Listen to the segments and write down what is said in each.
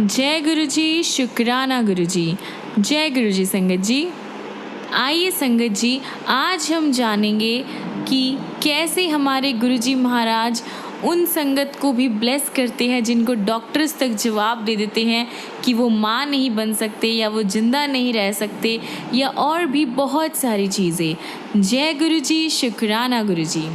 जय गुरु जी, शुक्राना गुरु जी। जय गुरु जी संगत जी। आइए संगत जी, आज हम जानेंगे कि कैसे हमारे गुरु जी महाराज उन संगत को भी ब्लेस करते हैं जिनको डॉक्टर्स तक जवाब दे देते हैं कि वो माँ नहीं बन सकते या वो जिंदा नहीं रह सकते या और भी बहुत सारी चीज़ें। जय गुरु जी, शुक्राना गुरु जी।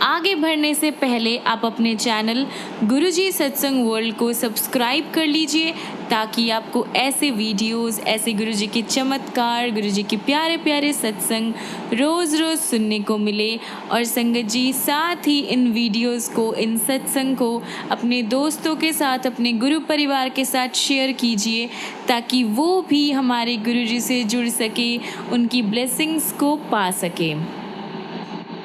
आगे बढ़ने से पहले आप अपने चैनल गुरुजी सत्संग वर्ल्ड को सब्सक्राइब कर लीजिए ताकि आपको ऐसे वीडियोस, ऐसे गुरुजी के चमत्कार, गुरुजी के प्यारे प्यारे सत्संग रोज़ रोज़ सुनने को मिले। और संगत जी, साथ ही इन वीडियोस को, इन सत्संग को अपने दोस्तों के साथ, अपने गुरु परिवार के साथ शेयर कीजिए ताकि वो भी हमारे गुरुजी से जुड़ सके, उनकी ब्लेसिंग्स को पा सके।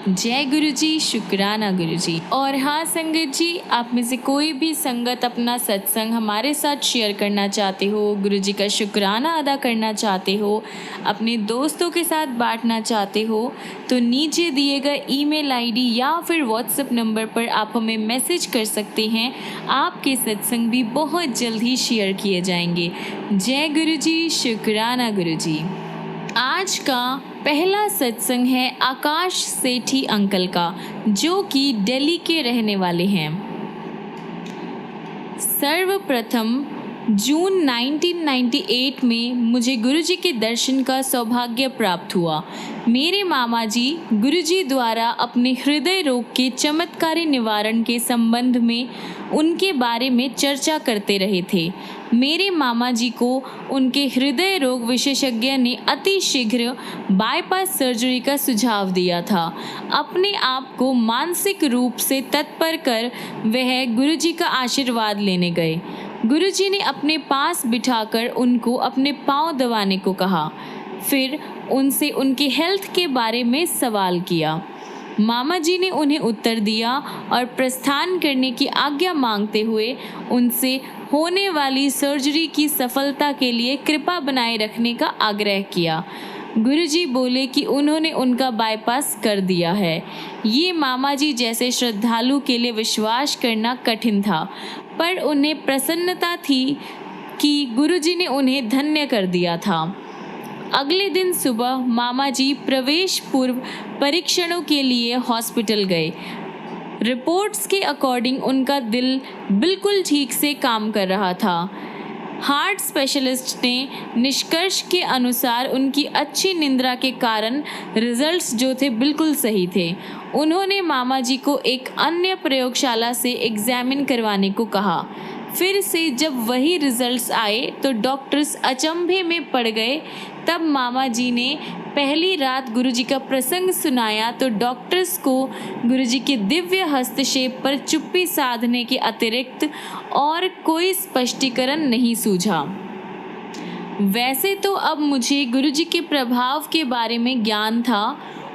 जय गुरु जी, शुक्राना गुरु जी। और हाँ संगत जी, आप में से कोई भी संगत अपना सत्संग हमारे साथ शेयर करना चाहते हो, गुरु जी का शुक्राना अदा करना चाहते हो, अपने दोस्तों के साथ बांटना चाहते हो, तो नीचे दिए गए ईमेल आईडी या फिर व्हाट्सएप नंबर पर आप हमें मैसेज कर सकते हैं। आपके सत्संग भी बहुत जल्द ही शेयर किए जाएंगे। जय गुरु जी, शुक्राना गुरु जी। आज का पहला सत्संग है आकाश सेठी अंकल का, जो कि दिल्ली के रहने वाले हैं। सर्वप्रथम जून 1998 में मुझे गुरुजी के दर्शन का सौभाग्य प्राप्त हुआ। मेरे मामा जी गुरुजी द्वारा अपने हृदय रोग के चमत्कारी निवारण के संबंध में उनके बारे में चर्चा करते रहे थे। मेरे मामा जी को उनके हृदय रोग विशेषज्ञ ने अति शीघ्र बाईपास सर्जरी का सुझाव दिया था। अपने आप को मानसिक रूप से तत्पर कर वह गुरुजी का आशीर्वाद लेने गए। गुरुजी ने अपने पास बिठाकर उनको अपने पांव दबाने को कहा। फिर उनसे उनके हेल्थ के बारे में सवाल किया। मामा जी ने उन्हें उत्तर दिया और प्रस्थान करने की आज्ञा मांगते हुए उनसे होने वाली सर्जरी की सफलता के लिए कृपा बनाए रखने का आग्रह किया। गुरुजी बोले कि उन्होंने उनका बाईपास कर दिया है। ये मामा जी जैसे श्रद्धालु के लिए विश्वास करना कठिन था, पर उन्हें प्रसन्नता थी कि गुरुजी ने उन्हें धन्य कर दिया था। अगले दिन सुबह मामा जी प्रवेश पूर्व परीक्षणों के लिए हॉस्पिटल गए। रिपोर्ट्स के अकॉर्डिंग उनका दिल बिल्कुल ठीक से काम कर रहा था। हार्ट स्पेशलिस्ट ने निष्कर्ष के अनुसार उनकी अच्छी निद्रा के कारण रिजल्ट्स जो थे बिल्कुल सही थे। उन्होंने मामा जी को एक अन्य प्रयोगशाला से एग्जामिन करवाने को कहा। फिर से जब वही रिजल्ट्स आए तो डॉक्टर्स अचंभे में पड़ गए। तब मामा जी ने पहली रात गुरुजी का प्रसंग सुनाया तो डॉक्टर्स को गुरुजी के दिव्य हस्तक्षेप पर चुप्पी साधने के अतिरिक्त और कोई स्पष्टीकरण नहीं सूझा। वैसे तो अब मुझे गुरुजी के प्रभाव के बारे में ज्ञान था।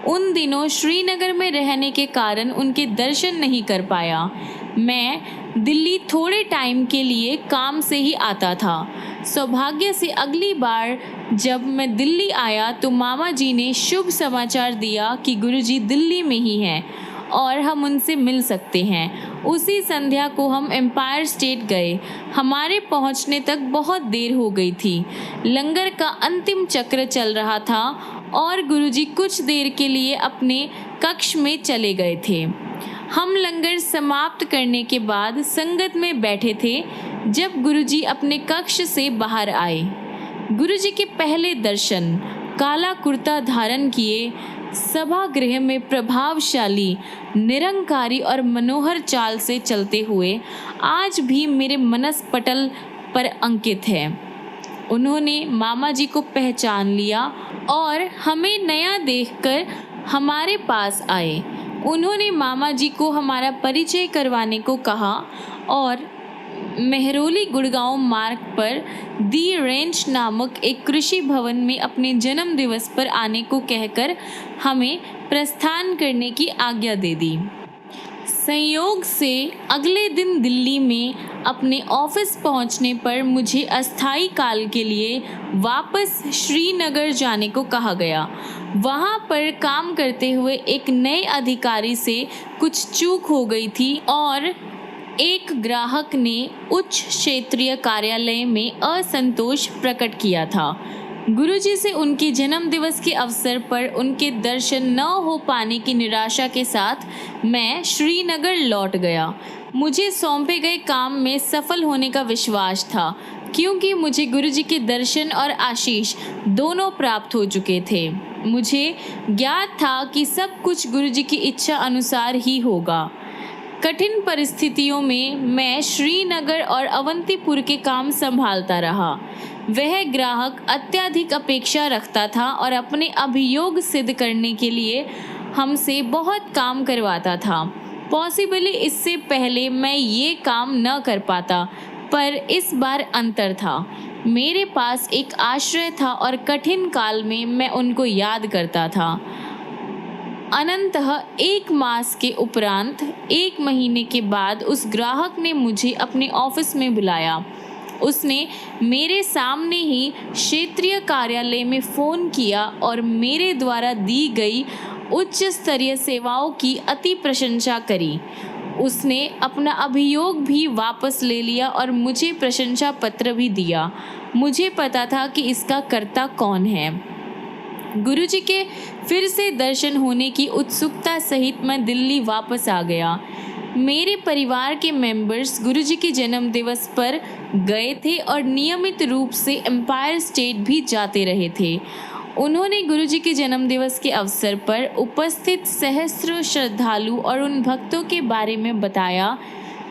उन दिनों श्रीनगर में रहने के कारण उनके दर्शन नहीं कर पाया। मैं दिल्ली थोड़े टाइम के लिए काम से ही आता था। सौभाग्य से अगली बार जब मैं दिल्ली आया तो मामा जी ने शुभ समाचार दिया कि गुरुजी दिल्ली में ही हैं और हम उनसे मिल सकते हैं। उसी संध्या को हम एम्पायर स्टेट गए। हमारे पहुंचने तक बहुत देर हो गई थी। लंगर का अंतिम चक्र चल रहा था और गुरुजी कुछ देर के लिए अपने कक्ष में चले गए थे। हम लंगर समाप्त करने के बाद संगत में बैठे थे जब गुरुजी अपने कक्ष से बाहर आए। गुरुजी के पहले दर्शन, काला कुर्ता धारण किए, सभागृह में प्रभावशाली, निरंकारी और मनोहर चाल से चलते हुए आज भी मेरे मनस्पटल पर अंकित है। उन्होंने मामा जी को पहचान लिया और हमें नया देखकर हमारे पास आए। उन्होंने मामा जी को हमारा परिचय करवाने को कहा और मेहरौली गुड़गांव मार्ग पर दी रेंज नामक एक कृषि भवन में अपने जन्म दिवस पर आने को कहकर हमें प्रस्थान करने की आज्ञा दे दी। संयोग से अगले दिन दिल्ली में अपने ऑफिस पहुंचने पर मुझे अस्थायी काल के लिए वापस श्रीनगर जाने को कहा गया। वहां पर काम करते हुए एक नए अधिकारी से कुछ चूक हो गई थी और एक ग्राहक ने उच्च क्षेत्रीय कार्यालय में असंतोष प्रकट किया था। गुरुजी से उनके जन्मदिवस के अवसर पर उनके दर्शन न हो पाने की निराशा के साथ मैं श्रीनगर लौट गया। मुझे सौंपे गए काम में सफल होने का विश्वास था, क्योंकि मुझे गुरुजी के दर्शन और आशीष दोनों प्राप्त हो चुके थे। मुझे ज्ञात था कि सब कुछ गुरुजी की इच्छा अनुसार ही होगा। कठिन परिस्थितियों में मैं श्रीनगर और अवंतीपुर के काम संभालता रहा। वह ग्राहक अत्यधिक अपेक्षा रखता था और अपने अभियोग सिद्ध करने के लिए हमसे बहुत काम करवाता था। पॉसिबली इससे पहले मैं ये काम न कर पाता, पर इस बार अंतर था। मेरे पास एक आश्रय था और कठिन काल में मैं उनको याद करता था। अनंतः 1 मास के उपरांत 1 महीने के बाद उस ग्राहक ने मुझे अपने ऑफिस में बुलाया। उसने मेरे सामने ही क्षेत्रीय कार्यालय में फ़ोन किया और मेरे द्वारा दी गई उच्च स्तरीय सेवाओं की अति प्रशंसा करी। उसने अपना अभियोग भी वापस ले लिया और मुझे प्रशंसा पत्र भी दिया। मुझे पता था कि इसका कर्ता कौन है। गुरुजी के फिर से दर्शन होने की उत्सुकता सहित मैं दिल्ली वापस आ गया। मेरे परिवार के मेंबर्स गुरुजी के जन्मदिवस पर गए थे और नियमित रूप से एम्पायर स्टेट भी जाते रहे थे। उन्होंने गुरुजी के जन्मदिवस के अवसर पर उपस्थित सहस्त्रों श्रद्धालु और उन भक्तों के बारे में बताया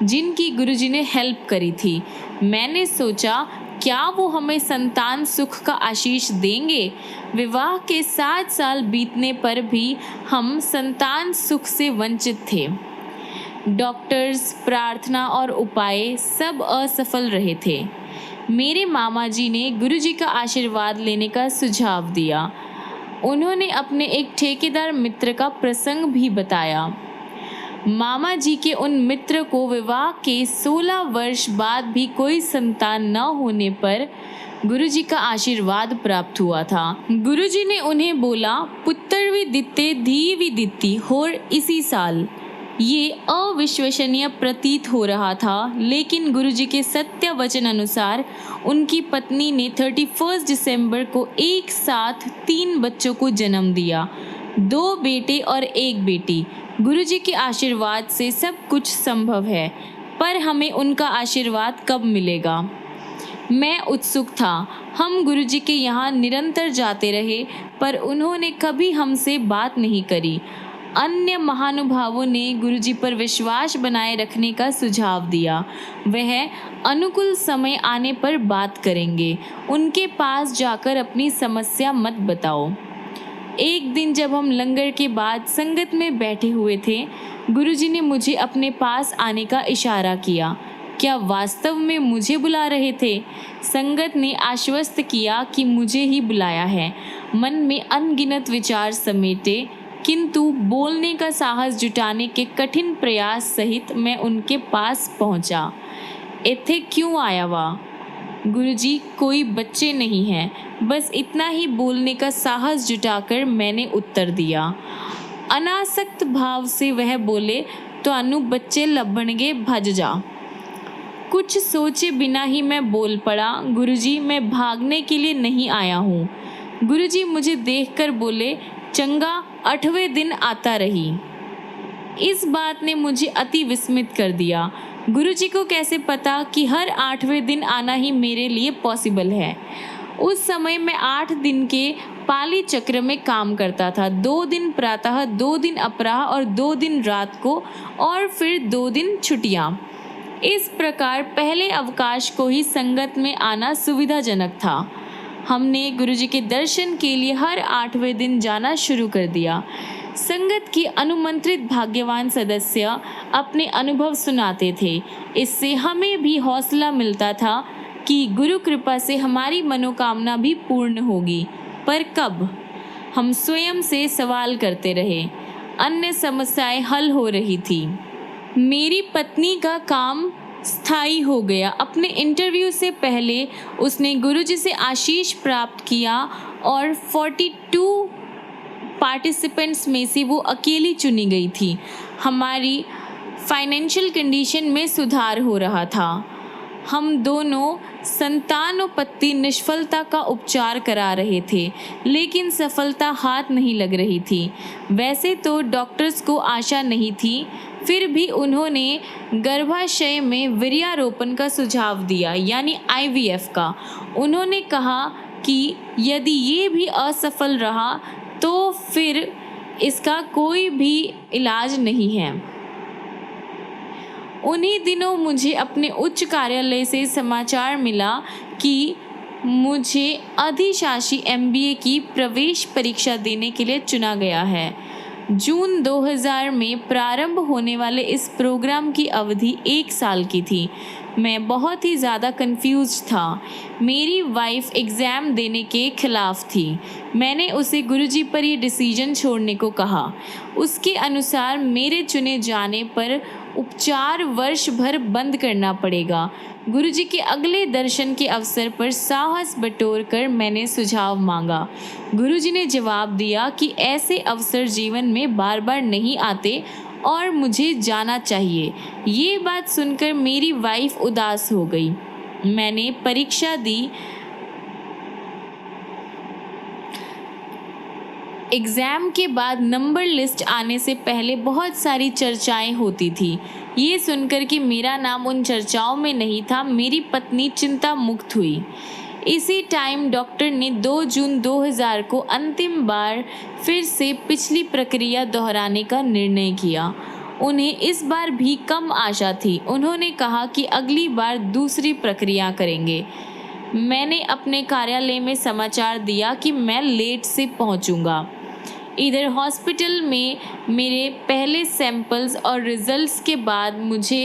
जिनकी गुरुजी ने हेल्प करी थी। मैंने सोचा, क्या वो हमें संतान सुख का आशीष देंगे? विवाह के 7 साल बीतने पर भी हम संतान सुख से वंचित थे। डॉक्टर्स, प्रार्थना और उपाय सब असफल रहे थे। मेरे मामा जी ने गुरुजी का आशीर्वाद लेने का सुझाव दिया। उन्होंने अपने एक ठेकेदार मित्र का प्रसंग भी बताया। मामा जी के उन मित्र को विवाह के 16 वर्ष बाद भी कोई संतान न होने पर गुरुजी का आशीर्वाद प्राप्त हुआ था। गुरुजी ने उन्हें बोला, पुत्र भी दित्ते धी भी दित्ती होर इसी साल। ये अविश्वसनीय प्रतीत हो रहा था, लेकिन गुरुजी के सत्य वचन अनुसार उनकी पत्नी ने 31 दिसंबर को एक साथ 3 बच्चों को जन्म दिया, 2 बेटे और 1 बेटी। गुरुजी के आशीर्वाद से सब कुछ संभव है, पर हमें उनका आशीर्वाद कब मिलेगा? मैं उत्सुक था। हम गुरुजी के यहाँ निरंतर जाते रहे, पर उन्होंने कभी हमसे बात नहीं करी। अन्य महानुभावों ने गुरुजी पर विश्वास बनाए रखने का सुझाव दिया। वह अनुकूल समय आने पर बात करेंगे। उनके पास जाकर अपनी समस्या मत बताओ। एक दिन जब हम लंगर के बाद संगत में बैठे हुए थे, गुरुजी ने मुझे अपने पास आने का इशारा किया। क्या वास्तव में मुझे बुला रहे थे? संगत ने आश्वस्त किया कि मुझे ही बुलाया है। मन में अनगिनत विचार समेटे, किंतु बोलने का साहस जुटाने के कठिन प्रयास सहित मैं उनके पास पहुंचा। इत्थे क्यों आया वा? गुरुजी, कोई बच्चे नहीं हैं, बस इतना ही बोलने का साहस जुटाकर मैंने उत्तर दिया। अनासक्त भाव से वह बोले, तो अनु बच्चे लब्बणगे भज जा। कुछ सोचे बिना ही मैं बोल पड़ा, गुरुजी, मैं भागने के लिए नहीं आया हूँ। गुरुजी मुझे देखकर बोले, चंगा 8वें दिन आता रही। इस बात ने मुझे अति विस्मित कर दिया। गुरुजी को कैसे पता कि हर 8वें दिन आना ही मेरे लिए पॉसिबल है? उस समय मैं 8 दिन के पाली चक्र में काम करता था। 2 दिन प्रातः, 2 दिन अपराह और 2 दिन रात को, और फिर 2 दिन छुट्टियाँ। इस प्रकार पहले अवकाश को ही संगत में आना सुविधाजनक था। हमने गुरुजी के दर्शन के लिए हर 8वें दिन जाना शुरू कर दिया। संगत की अनुमंत्रित भाग्यवान सदस्य अपने अनुभव सुनाते थे। इससे हमें भी हौसला मिलता था कि गुरु कृपा से हमारी मनोकामना भी पूर्ण होगी। पर कब? हम स्वयं से सवाल करते रहे। अन्य समस्याएं हल हो रही थी। मेरी पत्नी का काम स्थायी हो गया। अपने इंटरव्यू से पहले उसने गुरुजी से आशीष प्राप्त किया और 42 पार्टिसिपेंट्स में से वो अकेली चुनी गई थी। हमारी फाइनेंशियल कंडीशन में सुधार हो रहा था। हम दोनों संतानोत्पत्ति निष्फलता का उपचार करा रहे थे, लेकिन सफलता हाथ नहीं लग रही थी। वैसे तो डॉक्टर्स को आशा नहीं थी, फिर भी उन्होंने गर्भाशय में वीर्यारोपण का सुझाव दिया, यानी IVF का। उन्होंने कहा कि यदि ये भी असफल रहा तो फिर इसका कोई भी इलाज नहीं है। उन्हीं दिनों मुझे अपने उच्च कार्यालय से समाचार मिला कि मुझे अधिशासी MBA की प्रवेश परीक्षा देने के लिए चुना गया है। जून 2000 में प्रारंभ होने वाले इस प्रोग्राम की अवधि 1 साल की थी। मैं बहुत ही ज़्यादा कंफ्यूज था। मेरी वाइफ एग्ज़ाम देने के खिलाफ थी। मैंने उसे गुरुजी पर ये डिसीजन छोड़ने को कहा। उसके अनुसार मेरे चुने जाने पर उपचार वर्ष भर बंद करना पड़ेगा। गुरुजी के अगले दर्शन के अवसर पर साहस बटोरकर मैंने सुझाव मांगा। गुरुजी ने जवाब दिया कि ऐसे अवसर जीवन में बार बार नहीं आते और मुझे जाना चाहिए। ये बात सुनकर मेरी वाइफ उदास हो गई। मैंने परीक्षा दी। एग्ज़ाम के बाद नंबर लिस्ट आने से पहले बहुत सारी चर्चाएं होती थी। ये सुनकर कि मेरा नाम उन चर्चाओं में नहीं था, मेरी पत्नी चिंता मुक्त हुई। इसी टाइम डॉक्टर ने 2 जून 2000 को अंतिम बार फिर से पिछली प्रक्रिया दोहराने का निर्णय किया। उन्हें इस बार भी कम आशा थी। उन्होंने कहा कि अगली बार दूसरी प्रक्रिया करेंगे। मैंने अपने कार्यालय में समाचार दिया कि मैं लेट से पहुंचूंगा। इधर हॉस्पिटल में मेरे पहले सैंपल्स और रिजल्ट्स के बाद मुझे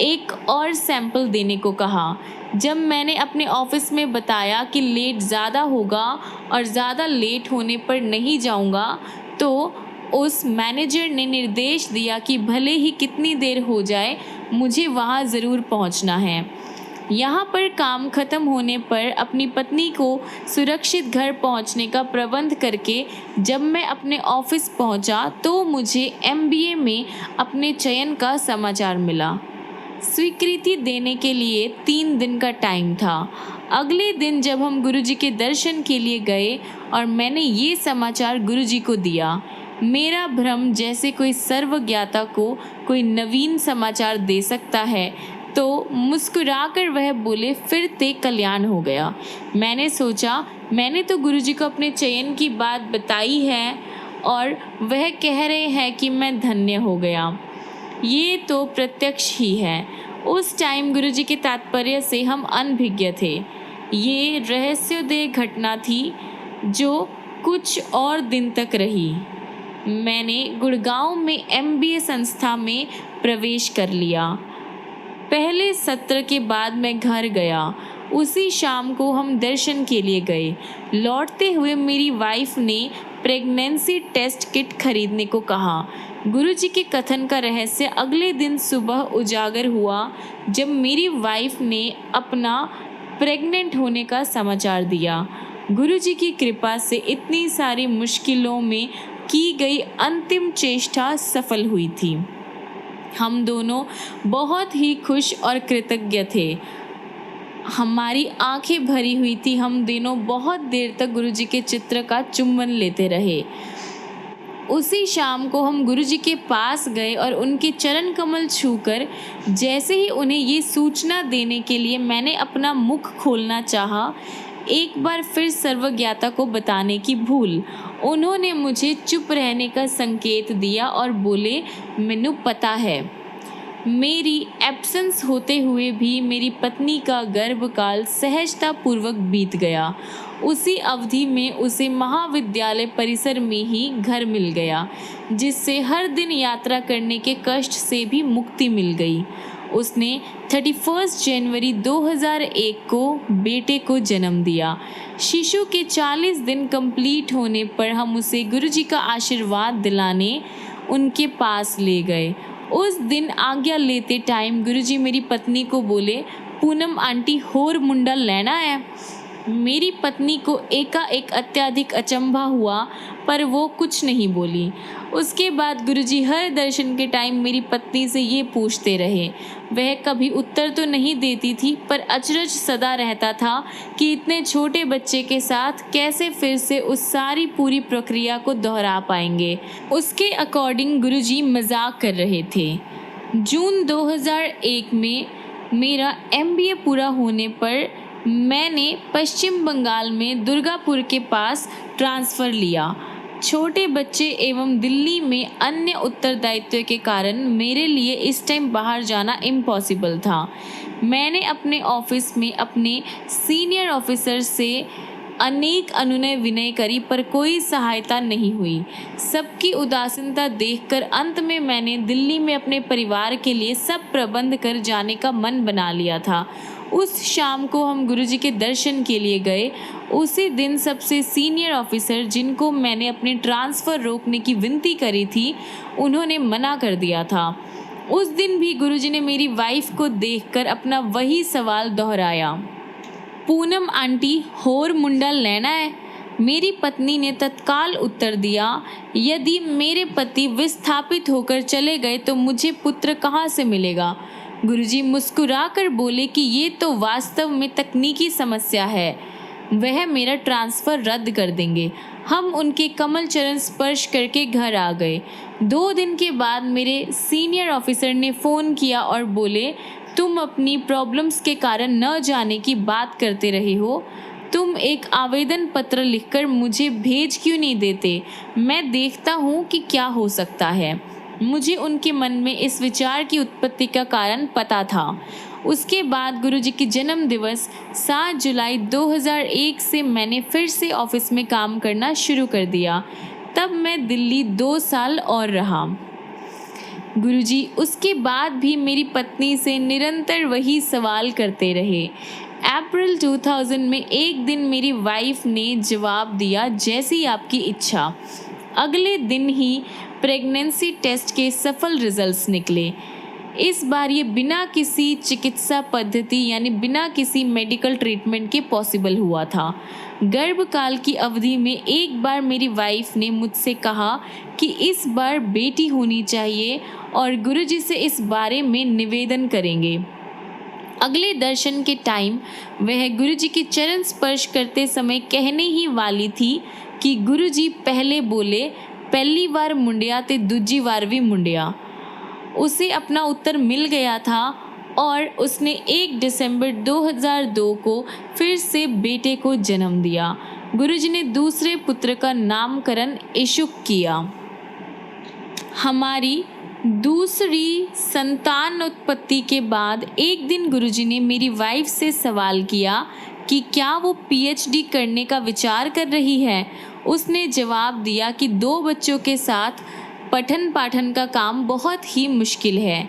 एक और सैंपल देने को कहा। जब मैंने अपने ऑफिस में बताया कि लेट ज़्यादा होगा और ज़्यादा लेट होने पर नहीं जाऊंगा, तो उस मैनेजर ने निर्देश दिया कि भले ही कितनी देर हो जाए, मुझे वहाँ ज़रूर पहुँचना है। यहाँ पर काम खत्म होने पर अपनी पत्नी को सुरक्षित घर पहुँचने का प्रबंध करके जब मैं अपने ऑफिस पहुँचा तो मुझे MBA में अपने चयन का समाचार मिला। स्वीकृति देने के लिए 3 दिन का टाइम था। अगले दिन जब हम गुरुजी के दर्शन के लिए गए और मैंने ये समाचार गुरुजी को दिया, मेरा भ्रम जैसे कोई सर्वज्ञाता को कोई नवीन समाचार दे सकता है, तो मुस्कुराकर वह बोले, फिर ते कल्याण हो गया। मैंने सोचा, मैंने तो गुरुजी को अपने चयन की बात बताई है और वह कह रहे हैं कि मैं धन्य हो गया। ये तो प्रत्यक्ष ही है। उस टाइम गुरुजी के तात्पर्य से हम अनभिज्ञ थे। ये रहस्योदय घटना थी जो कुछ और दिन तक रही। मैंने गुड़गांव में MBA संस्था में प्रवेश कर लिया। पहले सत्र के बाद मैं घर गया। उसी शाम को हम दर्शन के लिए गए। लौटते हुए मेरी वाइफ ने प्रेगनेंसी टेस्ट किट खरीदने को कहा। गुरुजी के कथन का रहस्य अगले दिन सुबह उजागर हुआ जब मेरी वाइफ ने अपना प्रेग्नेंट होने का समाचार दिया। गुरुजी की कृपा से इतनी सारी मुश्किलों में की गई अंतिम चेष्टा सफल हुई थी। हम दोनों बहुत ही खुश और कृतज्ञ थे। हमारी आंखें भरी हुई थी। हम दोनों बहुत देर तक गुरुजी के चित्र का चुंबन लेते रहे। उसी शाम को हम गुरुजी के पास गए और उनके चरण कमल छूकर जैसे ही उन्हें ये सूचना देने के लिए मैंने अपना मुख खोलना चाहा, एक बार फिर सर्वज्ञाता को बताने की भूल। उन्होंने मुझे चुप रहने का संकेत दिया और बोले, मैनू पता है। मेरी एब्सेंस होते हुए भी मेरी पत्नी का गर्भकाल सहजतापूर्वक बीत गया। उसी अवधि में उसे महाविद्यालय परिसर में ही घर मिल गया, जिससे हर दिन यात्रा करने के कष्ट से भी मुक्ति मिल गई। उसने 31 जनवरी 2001 को बेटे को जन्म दिया। शिशु के 40 दिन कंप्लीट होने पर हम उसे गुरुजी का आशीर्वाद दिलाने उनके पास ले गए। उस दिन आज्ञा लेते टाइम गुरुजी मेरी पत्नी को बोले, पूनम आंटी होर मुंडा लेना है। मेरी पत्नी को एकाएक अत्यधिक अचंभा हुआ, पर वो कुछ नहीं बोली। उसके बाद गुरुजी हर दर्शन के टाइम मेरी पत्नी से ये पूछते रहे। वह कभी उत्तर तो नहीं देती थी, पर अचरज सदा रहता था कि इतने छोटे बच्चे के साथ कैसे फिर से उस सारी पूरी प्रक्रिया को दोहरा पाएंगे। उसके अकॉर्डिंग गुरुजी मजाक कर रहे थे। जून 2001 में मेरा MBA पूरा होने पर मैंने पश्चिम बंगाल में दुर्गापुर के पास ट्रांसफ़र लिया। छोटे बच्चे एवं दिल्ली में अन्य उत्तरदायित्व के कारण मेरे लिए इस टाइम बाहर जाना इम्पॉसिबल था। मैंने अपने ऑफिस में अपने सीनियर ऑफिसर से अनेक अनुनय विनय करी, पर कोई सहायता नहीं हुई। सबकी उदासीनता देखकर अंत में मैंने दिल्ली में अपने परिवार के लिए सब प्रबंध कर जाने का मन बना लिया था। उस शाम को हम गुरुजी के दर्शन के लिए गए। उसी दिन सबसे सीनियर ऑफिसर, जिनको मैंने अपने ट्रांसफ़र रोकने की विनती करी थी, उन्होंने मना कर दिया था। उस दिन भी गुरुजी ने मेरी वाइफ को देखकर अपना वही सवाल दोहराया, पूनम आंटी होर मुंडा लेना है? मेरी पत्नी ने तत्काल उत्तर दिया, यदि मेरे पति विस्थापित होकर चले गए तो मुझे पुत्र कहाँ से मिलेगा? गुरुजी मुस्कुराकर बोले कि ये तो वास्तव में तकनीकी समस्या है, वह मेरा ट्रांसफ़र रद्द कर देंगे। हम उनके कमल चरण स्पर्श करके घर आ गए। 2 दिन के बाद मेरे सीनियर ऑफिसर ने फ़ोन किया और बोले, तुम अपनी प्रॉब्लम्स के कारण न जाने की बात करते रहे हो, तुम एक आवेदन पत्र लिखकर मुझे भेज क्यों नहीं देते? मैं देखता हूँ कि क्या हो सकता है। मुझे उनके मन में इस विचार की उत्पत्ति का कारण पता था। उसके बाद गुरुजी की जन्म दिवस 7 जुलाई 2001 से मैंने फिर से ऑफिस में काम करना शुरू कर दिया। तब मैं दिल्ली 2 साल और रहा। गुरुजी उसके बाद भी मेरी पत्नी से निरंतर वही सवाल करते रहे। अप्रैल 2000 में एक दिन मेरी वाइफ ने जवाब दिया, जैसी आपकी इच्छा। अगले दिन ही प्रेगनेंसी टेस्ट के सफल रिजल्ट्स निकले। इस बार ये बिना किसी चिकित्सा पद्धति यानी बिना किसी मेडिकल ट्रीटमेंट के पॉसिबल हुआ था। गर्भकाल की अवधि में एक बार मेरी वाइफ ने मुझसे कहा कि इस बार बेटी होनी चाहिए और गुरुजी से इस बारे में निवेदन करेंगे। अगले दर्शन के टाइम वह गुरुजी के चरण स्पर्श करते समय कहने ही वाली थी कि गुरुजी पहले बोले, पहली बार मुंडिया ते दूजी बार भी मुंडिया। उसे अपना उत्तर मिल गया था और उसने 1 दिसंबर 2002 को फिर से बेटे को जन्म दिया। गुरुजी ने दूसरे पुत्र का नामकरण इशुक किया। हमारी दूसरी संतान उत्पत्ति के बाद एक दिन गुरुजी ने मेरी वाइफ से सवाल किया कि क्या वो PhD करने का विचार कर रही है। उसने जवाब दिया कि 2 बच्चों के साथ पठन पाठन का काम बहुत ही मुश्किल है।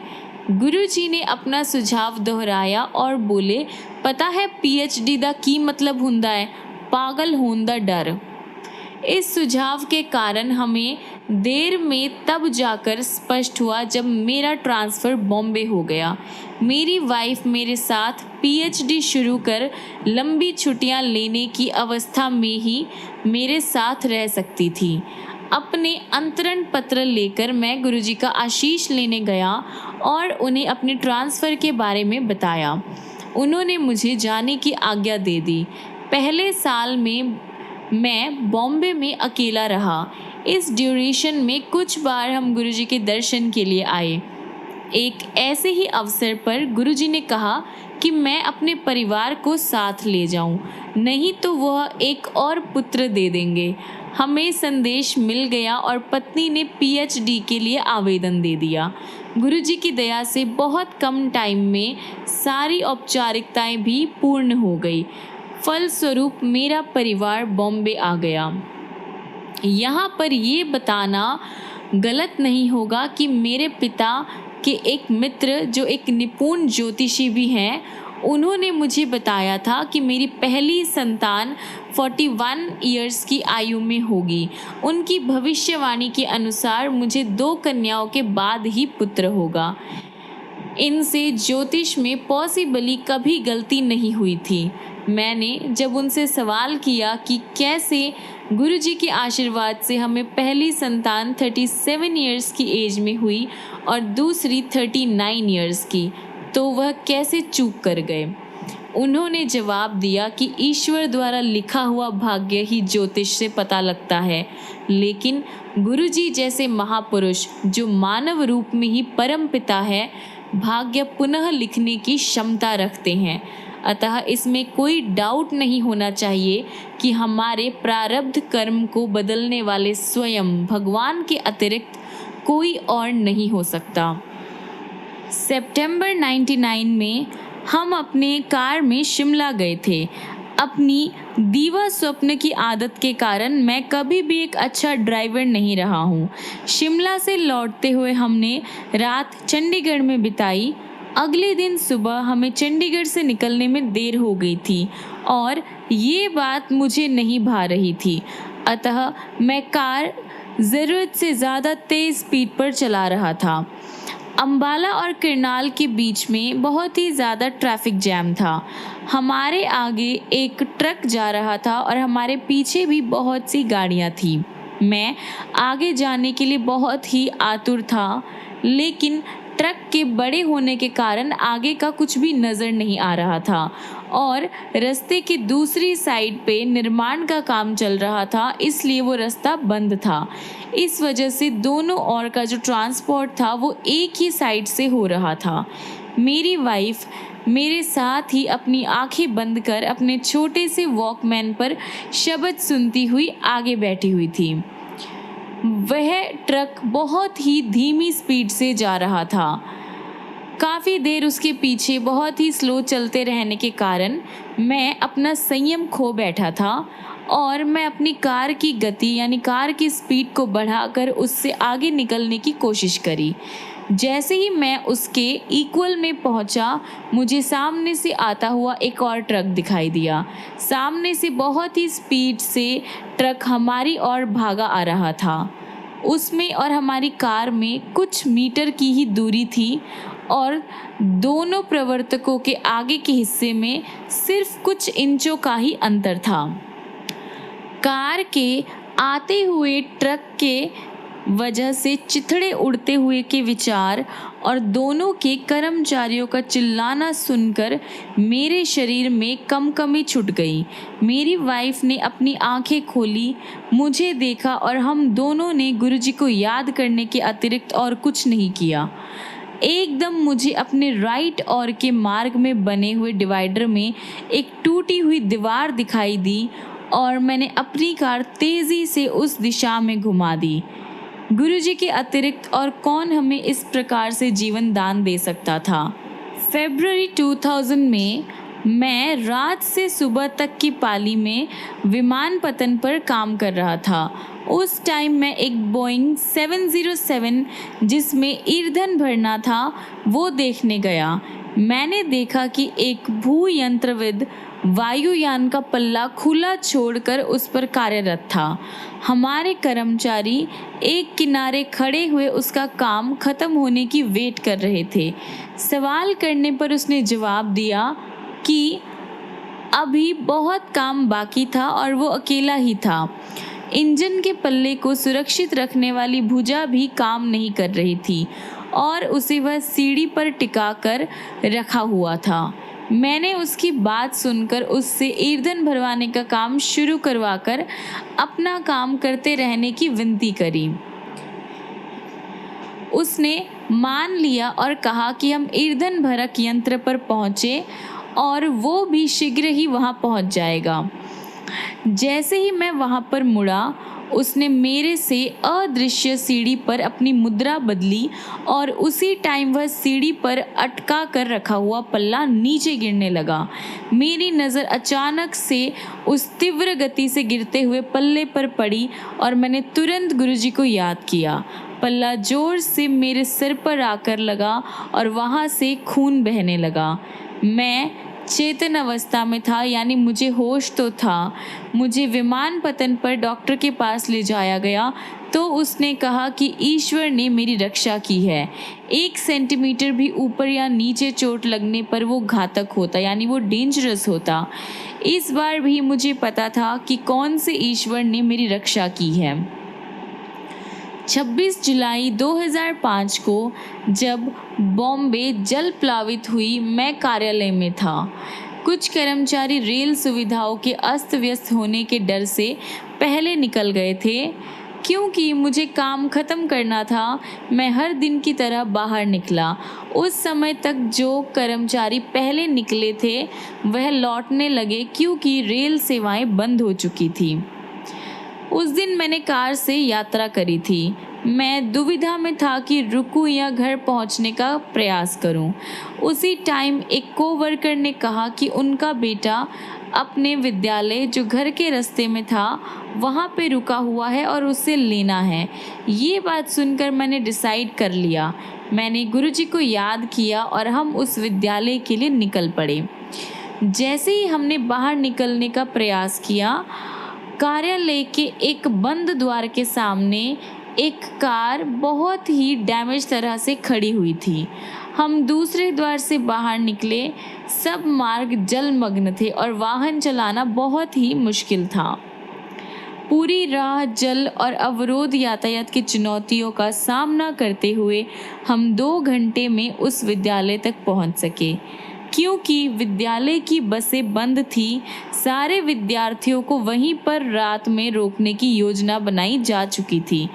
गुरुजी ने अपना सुझाव दोहराया और बोले, पता है PhD दा की मतलब हुंदा है? पागल होने दा डर। इस सुझाव के कारण हमें देर में तब जाकर स्पष्ट हुआ जब मेरा ट्रांसफ़र बॉम्बे हो गया। मेरी वाइफ मेरे साथ PhD शुरू कर लंबी छुट्टियां लेने की अवस्था में ही मेरे साथ रह सकती थी। अपने अंतरण पत्र लेकर मैं गुरुजी का आशीष लेने गया और उन्हें अपने ट्रांसफ़र के बारे में बताया। उन्होंने मुझे जाने की आज्ञा दे दी। पहले साल में मैं बॉम्बे में अकेला रहा। इस ड्यूरेशन में कुछ बार हम गुरुजी के दर्शन के लिए आए। एक ऐसे ही अवसर पर गुरुजी ने कहा कि मैं अपने परिवार को साथ ले जाऊं, नहीं तो वह एक और पुत्र दे देंगे। हमें संदेश मिल गया और पत्नी ने PhD के लिए आवेदन दे दिया। गुरुजी की दया से बहुत कम टाइम में सारी औपचारिकताएं भी पूर्ण हो गई। फलस्वरूप मेरा परिवार बॉम्बे आ गया। यहाँ पर ये बताना गलत नहीं होगा कि मेरे पिता के एक मित्र जो एक निपुण ज्योतिषी भी हैं, उन्होंने मुझे बताया था कि मेरी पहली संतान 41 इयर्स की आयु में होगी। उनकी भविष्यवाणी के अनुसार मुझे 2 कन्याओं के बाद ही पुत्र होगा। इनसे ज्योतिष में पॉसिबली कभी गलती नहीं हुई थी। मैंने जब उनसे सवाल किया कि कैसे गुरुजी के आशीर्वाद से हमें पहली संतान 37 इयर्स की एज में हुई और दूसरी 39 इयर्स की, तो वह कैसे चूक कर गए। उन्होंने जवाब दिया कि ईश्वर द्वारा लिखा हुआ भाग्य ही ज्योतिष से पता लगता है, लेकिन गुरुजी जैसे महापुरुष जो मानव रूप में ही परम पिता है, भाग्य पुनः लिखने की क्षमता रखते हैं। अतः इसमें कोई डाउट नहीं होना चाहिए कि हमारे प्रारब्ध कर्म को बदलने वाले स्वयं भगवान के अतिरिक्त कोई और नहीं हो सकता। सितंबर 99 में हम अपने कार में शिमला गए थे। अपनी दीवा स्वप्न की आदत के कारण मैं कभी भी एक अच्छा ड्राइवर नहीं रहा हूँ। शिमला से लौटते हुए हमने रात चंडीगढ़ में बिताई। अगले दिन सुबह हमें चंडीगढ़ से निकलने में देर हो गई थी और ये बात मुझे नहीं भा रही थी, अतः मैं कार ज़रूरत से ज़्यादा तेज़ स्पीड पर चला रहा था। अम्बाला और करनाल के बीच में बहुत ही ज़्यादा ट्रैफिक जैम था। हमारे आगे एक ट्रक जा रहा था और हमारे पीछे भी बहुत सी गाड़ियाँ थीं। मैं आगे जाने के लिए बहुत ही आतुर था, लेकिन ट्रक के बड़े होने के कारण आगे का कुछ भी नज़र नहीं आ रहा था और रास्ते की दूसरी साइड पे निर्माण का काम चल रहा था, इसलिए वो रास्ता बंद था। इस वजह से दोनों ओर का जो ट्रांसपोर्ट था वो एक ही साइड से हो रहा था। मेरी वाइफ मेरे साथ ही अपनी आंखें बंद कर अपने छोटे से वॉकमैन पर शब्द सुनती हुई आगे बैठी हुई थी। वह ट्रक बहुत ही धीमी स्पीड से जा रहा था। काफ़ी देर उसके पीछे बहुत ही स्लो चलते रहने के कारण मैं अपना संयम खो बैठा था और मैं अपनी कार की गति यानी कार की स्पीड को बढ़ाकर उससे आगे निकलने की कोशिश करी। जैसे ही मैं उसके इक्वल में पहुंचा, मुझे सामने से आता हुआ एक और ट्रक दिखाई दिया। सामने से बहुत ही स्पीड से ट्रक हमारी ओर भागा आ रहा था। उसमें और हमारी कार में कुछ मीटर की ही दूरी थी और दोनों प्रवर्तकों के आगे के हिस्से में सिर्फ कुछ इंचों का ही अंतर था। कार के आते हुए ट्रक के वजह से चिथड़े उड़ते हुए के विचार और दोनों के कर्मचारियों का चिल्लाना सुनकर मेरे शरीर में कंपकमी छूट गई। मेरी वाइफ ने अपनी आंखें खोली, मुझे देखा और हम दोनों ने गुरुजी को याद करने के अतिरिक्त और कुछ नहीं किया। एकदम मुझे अपने राइट ओर के मार्ग में बने हुए डिवाइडर में एक टूटी हुई दीवार दिखाई दी और मैंने अपनी कार तेज़ी से उस दिशा में घुमा दी। गुरुजी के अतिरिक्त और कौन हमें इस प्रकार से जीवन दान दे सकता था। फरवरी 2000 में मैं रात से सुबह तक की पाली में विमानपत्तन पर काम कर रहा था। उस टाइम मैं एक बोइंग 707 जिसमें ईंधन भरना था वो देखने गया। मैंने देखा कि एक भूयंत्रविद वायुयान का पल्ला खुला छोड़कर उस पर कार्यरत था। हमारे कर्मचारी एक किनारे खड़े हुए उसका काम खत्म होने की वेट कर रहे थे। सवाल करने पर उसने जवाब दिया कि अभी बहुत काम बाकी था और वो अकेला ही था। इंजन के पल्ले को सुरक्षित रखने वाली भुजा भी काम नहीं कर रही थी और उसे वह सीढ़ी पर टिका कर रखा हुआ था। मैंने उसकी बात सुनकर उससे ईंधन भरवाने का काम शुरू करवाकर अपना काम करते रहने की विनती करी। उसने मान लिया और कहा कि हम ईंधन भरक यंत्र पर पहुँचे और वो भी शीघ्र ही वहाँ पहुँच जाएगा। जैसे ही मैं वहाँ पर मुड़ा, उसने मेरे से अदृश्य सीढ़ी पर अपनी मुद्रा बदली और उसी टाइम वह सीढ़ी पर अटका कर रखा हुआ पल्ला नीचे गिरने लगा। मेरी नज़र अचानक से उस तीव्र गति से गिरते हुए पल्ले पर पड़ी और मैंने तुरंत गुरुजी को याद किया। पल्ला जोर से मेरे सिर पर आकर लगा और वहाँ से खून बहने लगा। मैं चेतन अवस्था में था, यानी मुझे होश तो था। मुझे विमानपत्तन पर डॉक्टर के पास ले जाया गया तो उसने कहा कि ईश्वर ने मेरी रक्षा की है। 1 सेंटीमीटर भी ऊपर या नीचे चोट लगने पर वो घातक होता, यानी वो डेंजरस होता। इस बार भी मुझे पता था कि कौन से ईश्वर ने मेरी रक्षा की है। 26 जुलाई 2005 को जब बॉम्बे जल प्लावित हुई, मैं कार्यालय में था। कुछ कर्मचारी रेल सुविधाओं के अस्त व्यस्त होने के डर से पहले निकल गए थे। क्योंकि मुझे काम खत्म करना था, मैं हर दिन की तरह बाहर निकला। उस समय तक जो कर्मचारी पहले निकले थे वह लौटने लगे, क्योंकि रेल सेवाएं बंद हो चुकी थी। उस दिन मैंने कार से यात्रा करी थी। मैं दुविधा में था कि रुकूं या घर पहुंचने का प्रयास करूं। उसी टाइम एक कोवर्कर ने कहा कि उनका बेटा अपने विद्यालय, जो घर के रास्ते में था, वहां पे रुका हुआ है और उसे लेना है। ये बात सुनकर मैंने डिसाइड कर लिया। मैंने गुरुजी को याद किया और हम उस विद्यालय के लिए निकल पड़े। जैसे ही हमने बाहर निकलने का प्रयास किया, कार्यालय के एक बंद द्वार के सामने एक कार बहुत ही डैमेज तरह से खड़ी हुई थी। हम दूसरे द्वार से बाहर निकले। सब मार्ग जलमग्न थे और वाहन चलाना बहुत ही मुश्किल था। पूरी राह जल और अवरोध यातायात की चुनौतियों का सामना करते हुए हम 2 घंटे में उस विद्यालय तक पहुंच सके। क्योंकि विद्यालय की बसें बंद थी, सारे विद्यार्थियों को वहीं पर रात में रोकने की योजना बनाई जा चुकी थी।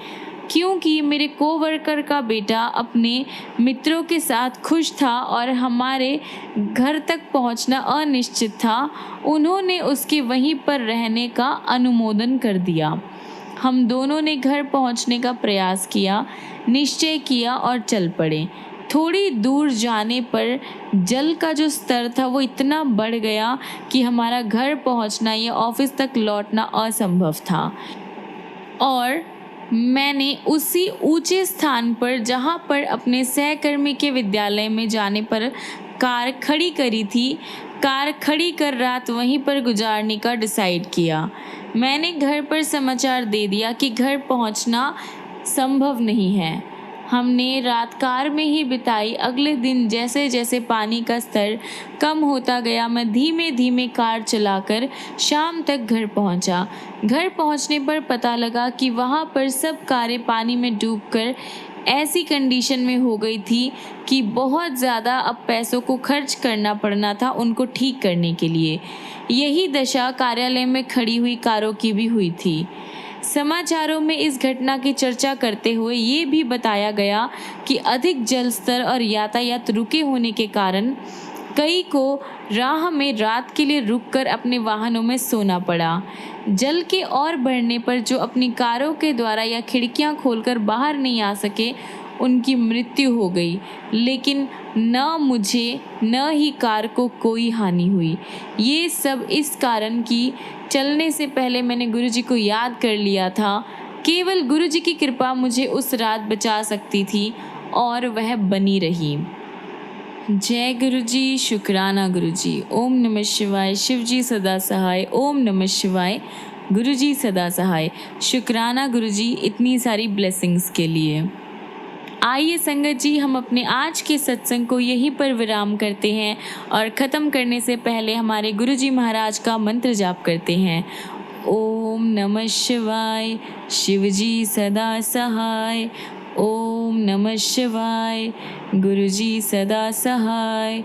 क्योंकि मेरे कोवर्कर का बेटा अपने मित्रों के साथ खुश था और हमारे घर तक पहुंचना अनिश्चित था, उन्होंने उसके वहीं पर रहने का अनुमोदन कर दिया। हम दोनों ने घर पहुंचने का प्रयास किया, निश्चय किया और चल पड़े। थोड़ी दूर जाने पर जल का जो स्तर था वो इतना बढ़ गया कि हमारा घर पहुंचना या ऑफिस तक लौटना असंभव था। और मैंने उसी ऊंचे स्थान पर, जहां पर अपने सहकर्मी के विद्यालय में जाने पर कार खड़ी करी थी, कार खड़ी कर रात वहीं पर गुजारने का डिसाइड किया। मैंने घर पर समाचार दे दिया कि घर पहुंचना संभव नहीं है। हमने रात कार में ही बिताई। अगले दिन जैसे जैसे पानी का स्तर कम होता गया, मैं धीमे धीमे कार चलाकर शाम तक घर पहुंचा। घर पहुंचने पर पता लगा कि वहां पर सब कारें पानी में डूबकर ऐसी कंडीशन में हो गई थी कि बहुत ज़्यादा अब पैसों को खर्च करना पड़ना था उनको ठीक करने के लिए। यही दशा कार्यालय में खड़ी हुई कारों की भी हुई थी। समाचारों में इस घटना की चर्चा करते हुए ये भी बताया गया कि अधिक जल स्तर और यातायात रुके होने के कारण कई को राह में रात के लिए रुककर अपने वाहनों में सोना पड़ा। जल के और बढ़ने पर जो अपनी कारों के द्वारा या खिड़कियां खोलकर बाहर नहीं आ सके, उनकी मृत्यु हो गई। लेकिन न मुझे न ही कार को कोई हानि हुई। ये सब इस कारण कि चलने से पहले मैंने गुरुजी को याद कर लिया था। केवल गुरुजी की कृपा मुझे उस रात बचा सकती थी और वह बनी रही। जय गुरुजी, शुक्राना गुरुजी। ओम नमः शिवाय। शिवजी सदा सहाय। ओम नमः शिवाय। गुरुजी सदा सहाय। शुक्राना गुरुजी इतनी सारी ब्लेसिंग्स के लिए। आइए संगत जी, हम अपने आज के सत्संग को यहीं पर विराम करते हैं और ख़त्म करने से पहले हमारे गुरुजी महाराज का मंत्र जाप करते हैं। ओम नमः शिवाय। शिवजी सदा सहाय। ओम नमः शिवाय। गुरुजी सदा सहाय।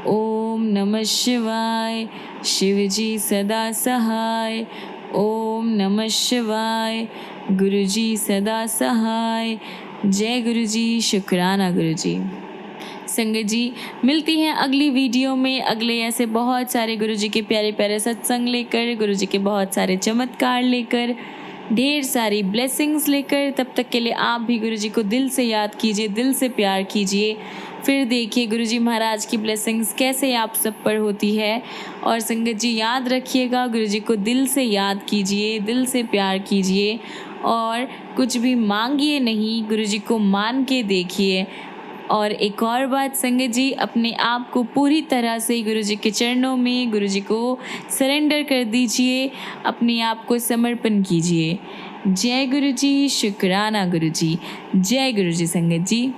ओम नमः शिवाय। शिवजी सदा सहाय। ओम नमः शिवाय। गुरुजी सदा सहाय। जय गुरुजी, शुक्राना गुरुजी। संगत जी, मिलती हैं अगली वीडियो में अगले ऐसे बहुत सारे गुरुजी के प्यारे प्यारे सत्संग लेकर, गुरुजी के बहुत सारे चमत्कार लेकर, ढेर सारी ब्लेसिंग्स लेकर। तब तक के लिए आप भी गुरुजी को दिल से याद कीजिए, दिल से प्यार कीजिए। फिर देखिए गुरुजी महाराज की ब्लेसिंग्स कैसे आप सब पर होती है। और संगत जी याद रखिएगा, गुरुजी को दिल से याद कीजिए, दिल से प्यार कीजिए और कुछ भी मांगिए नहीं, गुरुजी को मान के देखिए। और एक और बात संगत जी, अपने आप को पूरी तरह से गुरुजी के चरणों में, गुरुजी को सरेंडर कर दीजिए, अपने आप को समर्पण कीजिए। जय गुरु जी, शुक्राना गुरु जी। जय गुरु जी संगत जी।